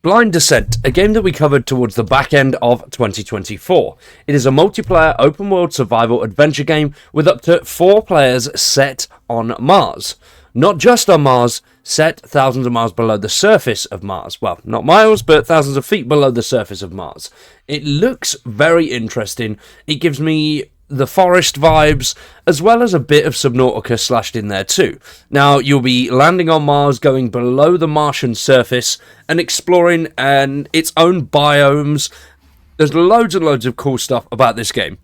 Blind Descent, a game that we covered towards the back end of 2024. It is a multiplayer open-world survival adventure game with up to 4 players set on Mars. Not just on Mars, set thousands of miles below the surface of Mars. Well, not miles, but thousands of feet below the surface of Mars. It looks very interesting. It gives me the forest vibes, as well as a bit of Subnautica slashed in there too. Now, you'll be landing on Mars, going below the Martian surface, and exploring its own biomes. There's loads and loads of cool stuff about this game.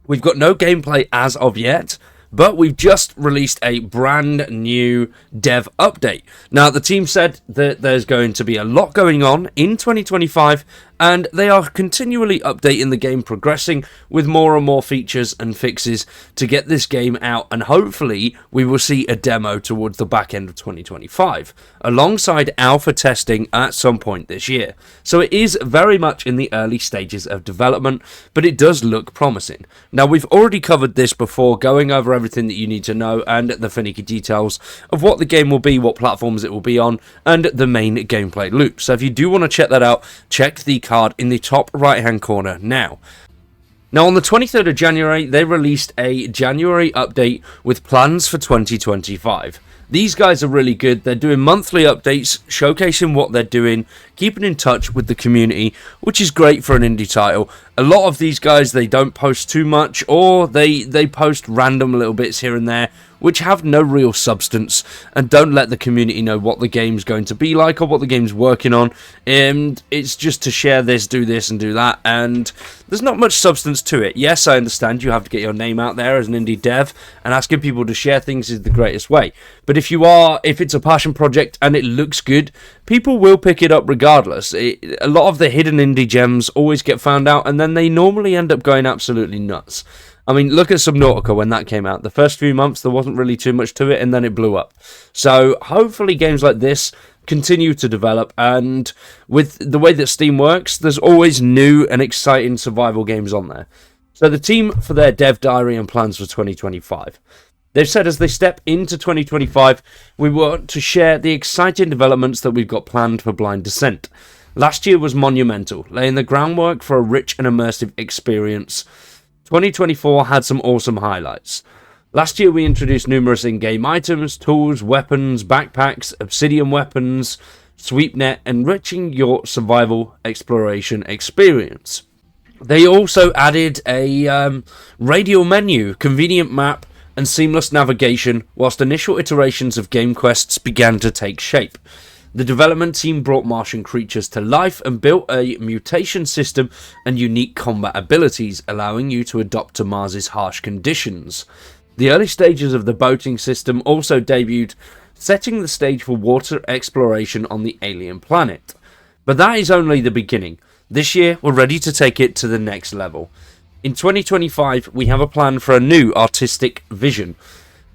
We've got no gameplay as of yet, but we've just released a brand new dev update. Now, the team said that there's going to be a lot going on in 2025, and they are continually updating the game, progressing with more and more features and fixes to get this game out, and hopefully we will see a demo towards the back end of 2025, alongside alpha testing at some point this year. So it is very much in the early stages of development, but it does look promising. Now, we've already covered this before, going over everything that you need to know and the finicky details of what the game will be, what platforms it will be on, and the main gameplay loop. So if you do want to check that out, check the card in the top right hand corner now. Now, on the 23rd of January, they released a January update with plans for 2025. These guys are really good. They're doing monthly updates, showcasing what they're doing, keeping in touch with the community, which is great for an indie title. A lot of these guys, they don't post too much, or they post random little bits here and there, which have no real substance and don't let the community know what the game's going to be like or what the game's working on. And it's just to share this and do that, and there's not much substance to it. Yes, I understand you have to get your name out there as an indie dev, and asking people to share things is the greatest way. But if it's a passion project and it looks good, people will pick it up regardless. A lot of the hidden indie gems always get found out, and then they normally end up going absolutely nuts. I mean, look at Subnautica when that came out. The first few months, there wasn't really too much to it, and then it blew up. So hopefully games like this continue to develop, and with the way that Steam works, there's always new and exciting survival games on there. So the team, for their dev diary and plans for 2025, they've said as they step into 2025, we want to share the exciting developments that we've got planned for Blind Descent. Last year was monumental, laying the groundwork for a rich and immersive experience. 2024 had some awesome highlights. Last year we introduced numerous in-game items, tools, weapons, backpacks, obsidian weapons, sweep net, enriching your survival exploration experience. They also added a radial menu, convenient map, and seamless navigation, whilst initial iterations of game quests began to take shape. The development team brought Martian creatures to life and built a mutation system and unique combat abilities, allowing you to adapt to Mars's harsh conditions. The early stages of the boating system also debuted, setting the stage for water exploration on the alien planet. But that is only the beginning. This year, we're ready to take it to the next level. In 2025, we have a plan for a new artistic vision.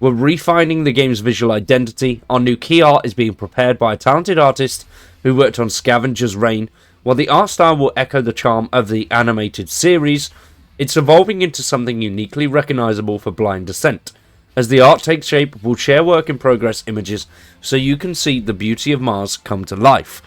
We're refining the game's visual identity. Our new key art is being prepared by a talented artist who worked on Scavenger's Reign. While the art style will echo the charm of the animated series, it's evolving into something uniquely recognizable for Blind Descent. As the art takes shape, we'll share work in progress images so you can see the beauty of Mars come to life.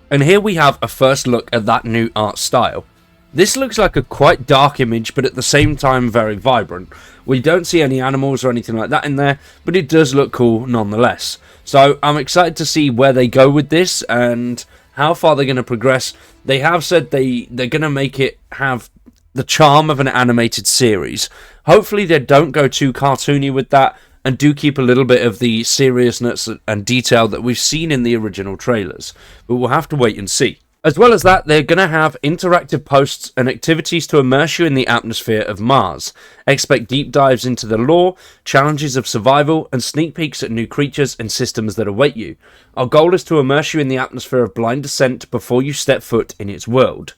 And here we have a first look at that new art style. This looks like a quite dark image, but at the same time very vibrant. We don't see any animals or anything like that in there, but it does look cool nonetheless. So I'm excited to see where they go with this and how far they're going to progress. They have said they're going to make it have the charm of an animated series. Hopefully they don't go too cartoony with that and do keep a little bit of the seriousness and detail that we've seen in the original trailers. But we'll have to wait and see. As well as that, they're going to have interactive posts and activities to immerse you in the atmosphere of Mars. Expect deep dives into the lore, challenges of survival, and sneak peeks at new creatures and systems that await you. Our goal is to immerse you in the atmosphere of Blind Descent before you step foot in its world.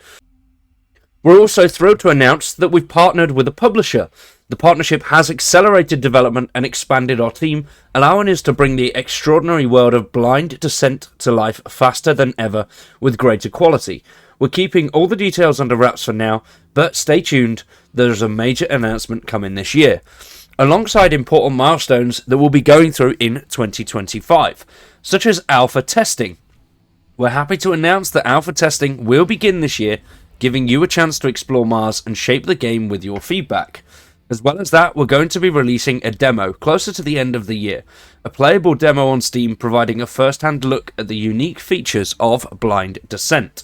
We're also thrilled to announce that we've partnered with a publisher. The partnership has accelerated development and expanded our team, allowing us to bring the extraordinary world of Blind Descent to life faster than ever with greater quality. We're keeping all the details under wraps for now, but stay tuned, there's a major announcement coming this year, alongside important milestones that we'll be going through in 2025, such as alpha testing. We're happy to announce that alpha testing will begin this year, giving you a chance to explore Mars and shape the game with your feedback. As well as that, we're going to be releasing a demo closer to the end of the year, a playable demo on Steam providing a first-hand look at the unique features of Blind Descent.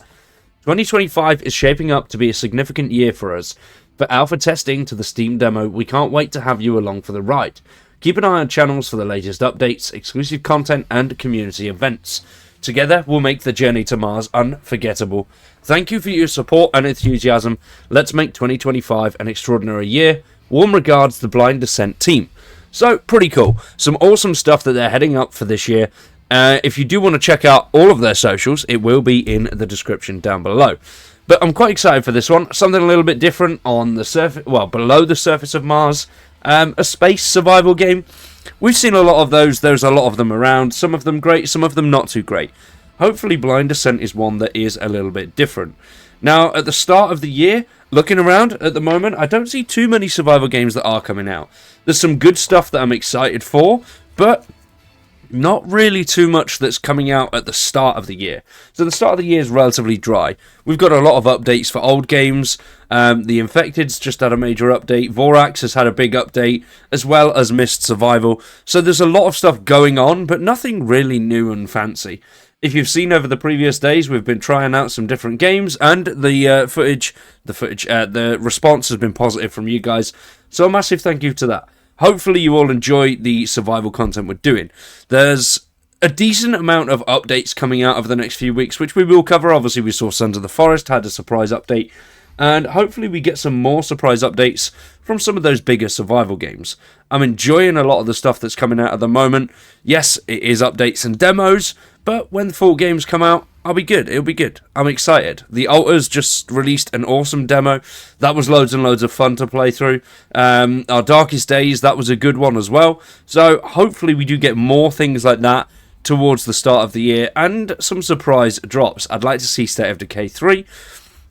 2025 is shaping up to be a significant year for us. For alpha testing to the Steam demo, we can't wait to have you along for the ride. Keep an eye on channels for the latest updates, exclusive content and community events. Together, we'll make the journey to Mars unforgettable. Thank you for your support and enthusiasm. Let's make 2025 an extraordinary year. Warm regards, the Blind Descent team. So, pretty cool. Some awesome stuff that they're heading up for this year. If you do want to check out all of their socials, it will be in the description down below. But I'm quite excited for this one. Something a little bit different on the surface, well, below the surface of Mars. A space survival game. We've seen a lot of those. There's a lot of them around. Some of them great, some of them not too great. Hopefully Blind Descent is one that is a little bit different. Now, at the start of the year, looking around at the moment, I don't see too many survival games that are coming out. There's some good stuff that I'm excited for, but not really too much that's coming out at the start of the year. So the start of the year is relatively dry. We've got a lot of updates for old games. The Infected's just had a major update. Vorax has had a big update, as well as Mist Survival. So there's a lot of stuff going on, but nothing really new and fancy. If you've seen over the previous days, we've been trying out some different games, and the response has been positive from you guys. So a massive thank you to that. Hopefully you all enjoy the survival content we're doing. There's a decent amount of updates coming out over the next few weeks, which we will cover. Obviously, we saw Sons of the Forest had a surprise update, and hopefully we get some more surprise updates from some of those bigger survival games. I'm enjoying a lot of the stuff that's coming out at the moment. Yes, it is updates and demos, but when the full games come out, I'll be good. It'll be good. I'm excited. The Alters just released an awesome demo. That was loads and loads of fun to play through. Our Darkest Days, that was a good one as well. So hopefully we do get more things like that towards the start of the year and some surprise drops. I'd like to see State of Decay 3.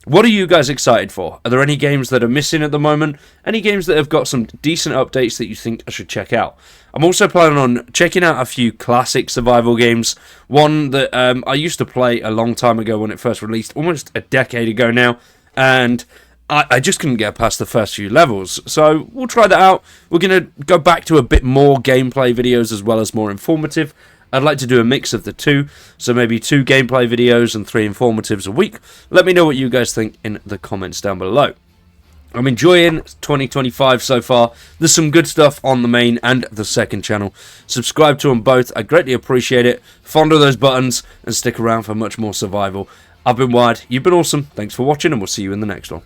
What are you guys excited for? Are there any games that are missing at the moment? Any games that have got some decent updates that you think I should check out? I'm also planning on checking out a few classic survival games. One that I used to play a long time ago when it first released, almost a decade ago now, and I just couldn't get past the first few levels. So we'll try that out. We're going to go back to a bit more gameplay videos as well as more informative. I'd like to do a mix of the two, so maybe 2 gameplay videos and 3 informatives a week. Let me know what you guys think in the comments down below. I'm enjoying 2025 so far. There's some good stuff on the main and the second channel. Subscribe to them both. I greatly appreciate it. Fondle those buttons and stick around for much more survival. I've been Wired. You've been awesome. Thanks for watching, and we'll see you in the next one.